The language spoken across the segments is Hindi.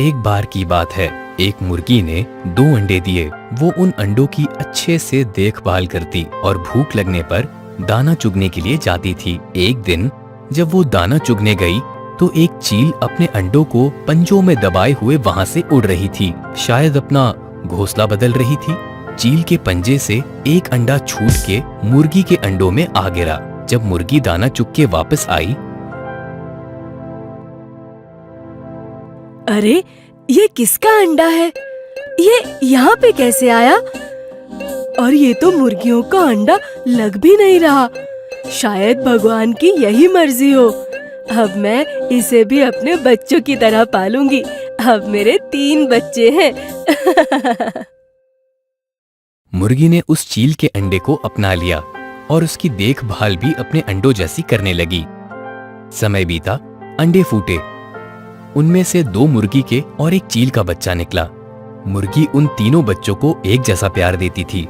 एक बार की बात है, एक मुर्गी ने 2 अंडे दिए। वो उन अंडों की अच्छे से देखभाल करती और भूख लगने पर दाना चुगने के लिए जाती थी। एक दिन जब वो दाना चुगने गई तो एक चील अपने अंडों को पंजों में दबाए हुए वहाँ से उड़ रही थी। शायद अपना घोंसला बदल रही थी। चील के पंजे से एक अंडा छूट के मुर्गी के अंडों में आ गिरा। जब मुर्गी दाना चुग के वापस आई, अरे ये किसका अंडा है? ये यहाँ पे कैसे आया? और ये तो मुर्गियों का अंडा लग भी नहीं रहा। शायद भगवान की यही मर्जी हो। अब मैं इसे भी अपने बच्चों की तरह पालूंगी। अब मेरे 3 बच्चे हैं। मुर्गी ने उस चील के अंडे को अपना लिया और उसकी देखभाल भी अपने अंडों जैसी करने लगी। समय बीता, अंडे फूटे। उनमें से 2 मुर्गी के और एक चील का बच्चा निकला। मुर्गी उन तीनों बच्चों को एक जैसा प्यार देती थी।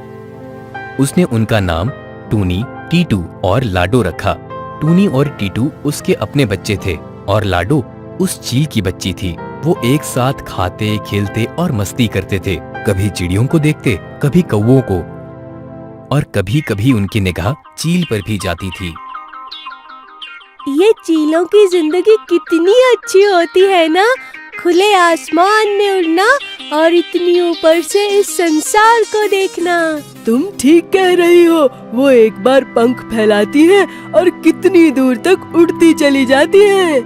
उसने उनका नाम टूनी, टीटू और लाडो रखा। टूनी और टीटू उसके अपने बच्चे थे और लाडो उस चील की बच्ची थी। वो एक साथ खाते, खेलते और मस्ती करते थे। कभी चिड़ियों को देखते, कभी कौवों को, और कभी कभी उनकी निगाह चील पर भी जाती थी। ये चीलों की जिंदगी कितनी अच्छी होती है ना। खुले आसमान में उड़ना और इतनी ऊपर से इस संसार को देखना। तुम ठीक कह रही हो। वो एक बार पंख फैलाती हैं और कितनी दूर तक उड़ती चली जाती हैं।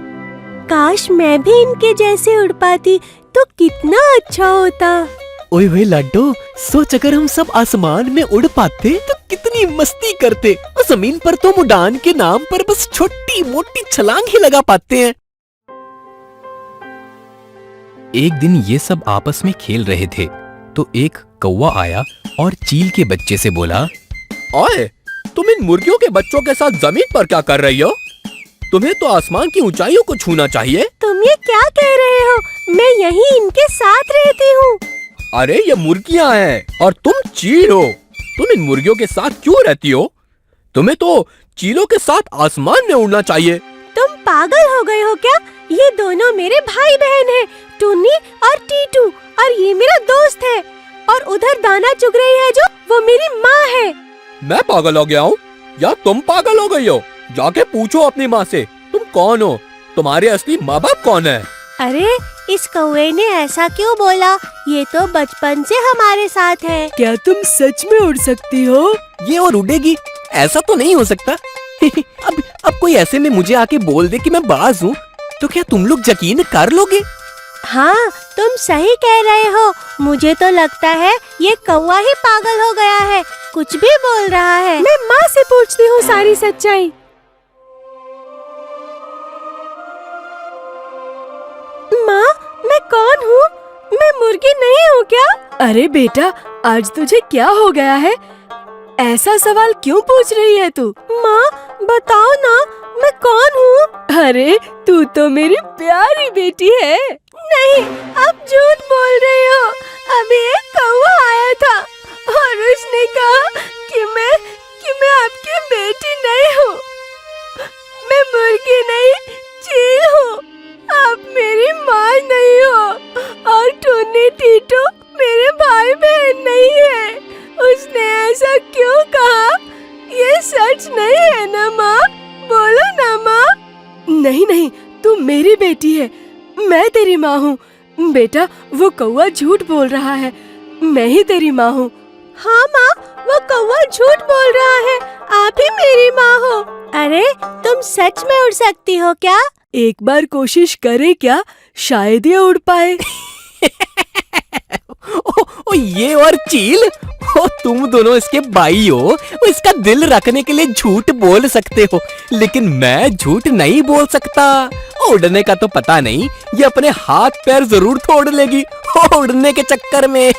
काश मैं भी इनके जैसे उड़ पाती तो कितना अच्छा होता। ओए होए लाडो, सोच अगर हम सब आसमान में उड़ पाते तो कितनी मस्ती करते। और जमीन पर तो उड़ान के नाम पर बस छोटी मोटी छलांग ही लगा पाते हैं। एक दिन ये सब आपस में खेल रहे थे तो एक कौवा आया और चील के बच्चे से बोला, ओए, तुम इन मुर्गियों के बच्चों के साथ जमीन पर क्या कर रही हो? तुम्हें तो आसमान की ऊंचाइयों को छूना चाहिए। तुम ये क्या कह रहे हो? मैं यहीं इनके साथ रहती हूँ। अरे ये मुर्गियाँ हैं और तुम चील हो। तुम इन मुर्गियों के साथ क्यों रहती हो? तुम्हें तो चीलों के साथ आसमान में उड़ना चाहिए। तुम पागल हो गए हो क्या? ये दोनों मेरे भाई बहन हैं, टूनी और टीटू, और ये मेरा दोस्त है। और उधर दाना चुग रही है जो, वो मेरी माँ है। मैं पागल हो गया हूँ या तुम पागल हो गई हो? जाके पूछो अपनी माँ से, तुम कौन हो? तुम्हारे असली माँ बाप कौन है? अरे इस कौवे ने ऐसा क्यों बोला? ये तो बचपन से हमारे साथ है। क्या तुम सच में उड़ सकती हो? ये और उड़ेगी? ऐसा तो नहीं हो सकता। अब कोई ऐसे में मुझे आके बोल दे कि मैं बाज हूँ तो क्या तुम लोग यकीन कर लोगे? हाँ, तुम सही कह रहे हो। मुझे तो लगता है ये कौवा ही पागल हो गया है, कुछ भी बोल रहा है। मैं माँ से पूछती हूँ सारी सच्चाई। माँ, मैं कौन हूँ? मैं मुर्गी नहीं हूँ क्या? अरे बेटा, आज तुझे क्या हो गया है? ऐसा सवाल क्यों पूछ रही है तू? माँ बताओ ना, मैं कौन हूँ? अरे तू तो मेरी प्यारी बेटी है। नहीं, आप झूठ बोल रही हो। अभी एक कौवा आया था और उसने कहा कि मैं आपकी बेटी नहीं हूँ। मैं मुर्गी नहीं, चील हूँ। आप मेरी माँ नहीं हो और टूनी टीटू मेरे भाई बहन नहीं है। उसने ऐसा क्यों कहा? ये सच नहीं है ना माँ? बोलो ना माँ। नहीं नहीं, तू मेरी बेटी है, मैं तेरी माँ हूँ। बेटा, वो कौवा झूठ बोल रहा है, मैं ही तेरी माँ हूँ। हाँ माँ, वो कौवा झूठ बोल रहा है, आप ही मेरी माँ हो। अरे तुम सच में उड़ सकती हो क्या? एक बार कोशिश करें क्या? शायद ये उड़ पाए। ओ ये और चील, ओ तुम दोनों इसके भाई हो। वो इसका दिल रखने के लिए झूठ बोल सकते हो, लेकिन मैं झूठ नहीं बोल सकता। उड़ने का तो पता नहीं, ये अपने हाथ पैर जरूर तोड़ लेगी उड़ने के चक्कर में।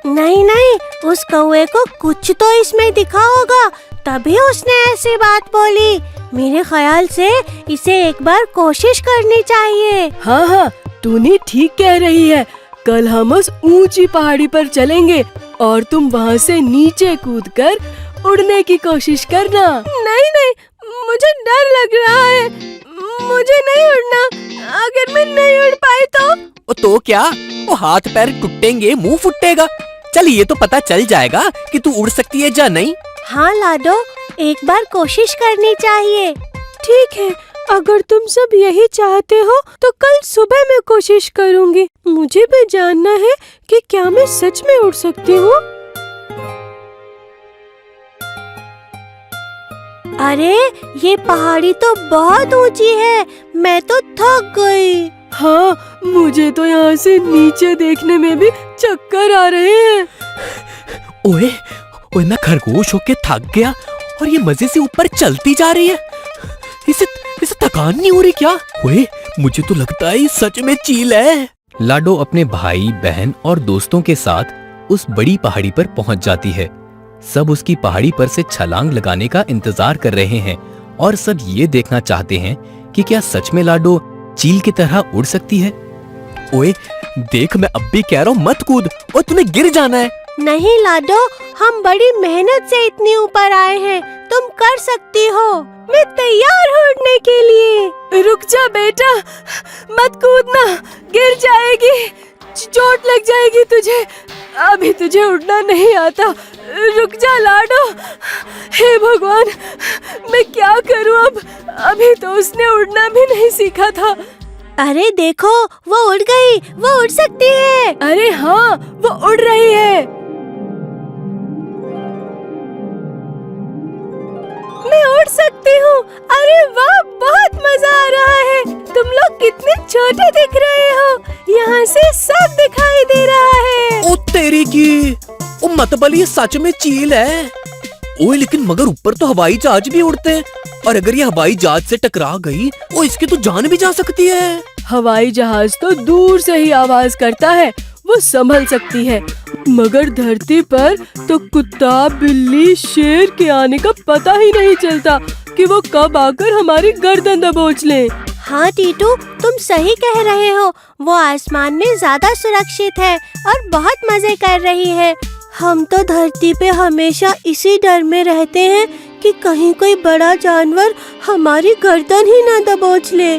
नहीं नहीं, उस कौवे को कुछ तो इसमें दिखा होगा, तभी उसने ऐसी बात बोली। मेरे ख्याल से इसे एक बार कोशिश करनी चाहिए। हाँ हाँ, टूनी ठीक कह रही है। कल हम उस ऊंची पहाड़ी पर चलेंगे और तुम वहाँ से नीचे कूदकर उड़ने की कोशिश करना। नहीं नहीं, मुझे डर लग रहा है। मुझे नहीं उड़ना। अगर मैं नहीं उड़ पाई तो क्या, वो हाथ पैर टूटेंगे, मुंह फुटेगा। चल ये तो पता चल जाएगा कि तू उड़ सकती है या नहीं। हाँ लाडो, एक बार कोशिश करनी चाहिए। ठीक है, अगर तुम सब यही चाहते हो तो कल सुबह मैं कोशिश करूँगी। मुझे भी जानना है कि क्या मैं सच में उड़ सकती हूँ। अरे ये पहाड़ी तो बहुत ऊंची है, मैं तो थक गई। हाँ, मुझे तो यहाँ से नीचे देखने में भी चक्कर आ रहे हैं। ओए ओए, मैं खरगोश होके थक गया और ये मजे से ऊपर चलती जा रही है। इसे थकान नहीं हो रही क्या? ओए, मुझे तो लगता है ये सच में चील है। लाडो अपने भाई बहन और दोस्तों के साथ उस बड़ी पहाड़ी पर पहुंच जाती है। सब उसकी पहाड़ी पर से छलांग लगाने का इंतजार कर रहे हैं और सब ये देखना चाहते हैं कि क्या सच में लाडो चील की तरह उड़ सकती है। ओए देख, मैं अब भी कह रहा हूँ मत कूद, और तूने गिर जाना है। नहीं लाडो, हम बड़ी मेहनत से इतनी ऊपर आए हैं, तुम कर सकती हो। मैं तैयार हूँ उड़ने के लिए। रुक जा बेटा, मत कूदना, गिर जाएगी, चोट लग जाएगी तुझे। अभी तुझे उड़ना नहीं आता, रुक जा लाडो। हे भगवान, मैं क्या करूँ अब? अभी तो उसने उड़ना भी नहीं सीखा था। अरे देखो, वो उड़ गई, वो उड़ सकती है। अरे हाँ, वो उड़ रही है। मैं उड़ सकती हूँ। अरे वाह, बहुत मजा आ रहा है। तुम लोग कितने छोटे दिख रहे हो, यहाँ से सब दिखाई दे रहा है। ओ तेरी की, ओ मतबल ये सच में चील है। ओए लेकिन मगर ऊपर तो हवाई जहाज भी उड़ते हैं, और अगर ये हवाई जहाज से टकरा गई, ओ इसकी तो जान भी जा सकती है। हवाई जहाज तो दूर से ही आवाज करता है, वो संभल सकती है, मगर धरती पर तो कुत्ता, बिल्ली, शेर के आने का पता ही नहीं चलता कि वो कब आकर हमारी गर्दन दबोच ले। हाँ टीटू, तुम सही कह रहे हो। वो आसमान में ज्यादा सुरक्षित है और बहुत मजे कर रही है। हम तो धरती पे हमेशा इसी डर में रहते हैं कि कहीं कोई बड़ा जानवर हमारी गर्दन ही न दबोच ले।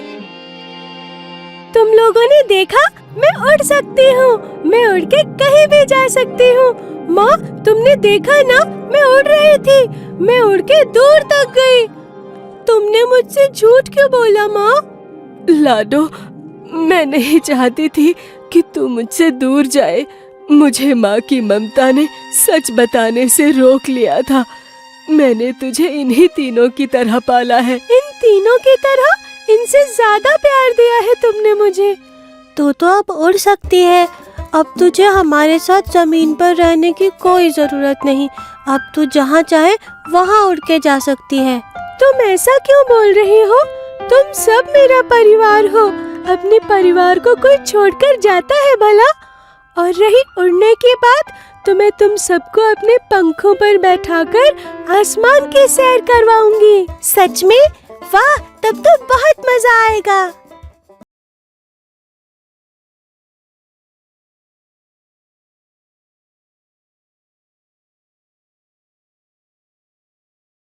तुम लोगों ने देखा, मैं उड़ सकती हूँ, मैं उड़ के कहीं भी जा सकती हूँ। माँ, तुमने देखा ना, मैं उड़ रही थी, मैं उड़ के दूर तक गई। तुमने मुझसे झूठ क्यों बोला माँ? लाडो, मैं नहीं चाहती थी कि तू मुझसे दूर जाए। मुझे माँ की ममता ने सच बताने से रोक लिया था। मैंने तुझे इन्हीं तीनों की तरह पाला है। इन तीनों की तरह? इनसे ज्यादा प्यार दिया है तुमने मुझे। तू तो अब उड़ सकती है। अब तुझे हमारे साथ जमीन पर रहने की कोई जरूरत नहीं। अब तू जहाँ चाहे वहाँ उड़ के जा सकती है। तुम ऐसा क्यों बोल रही हो? तुम सब मेरा परिवार हो। अपने परिवार को कोई छोड़कर जाता है भला? और रही उड़ने की बात, तो मैं तुम सबको अपने पंखों पर बैठाकर आसमान की सैर करवाऊंगी। सच में? वाह, तब तो बहुत मजा आएगा।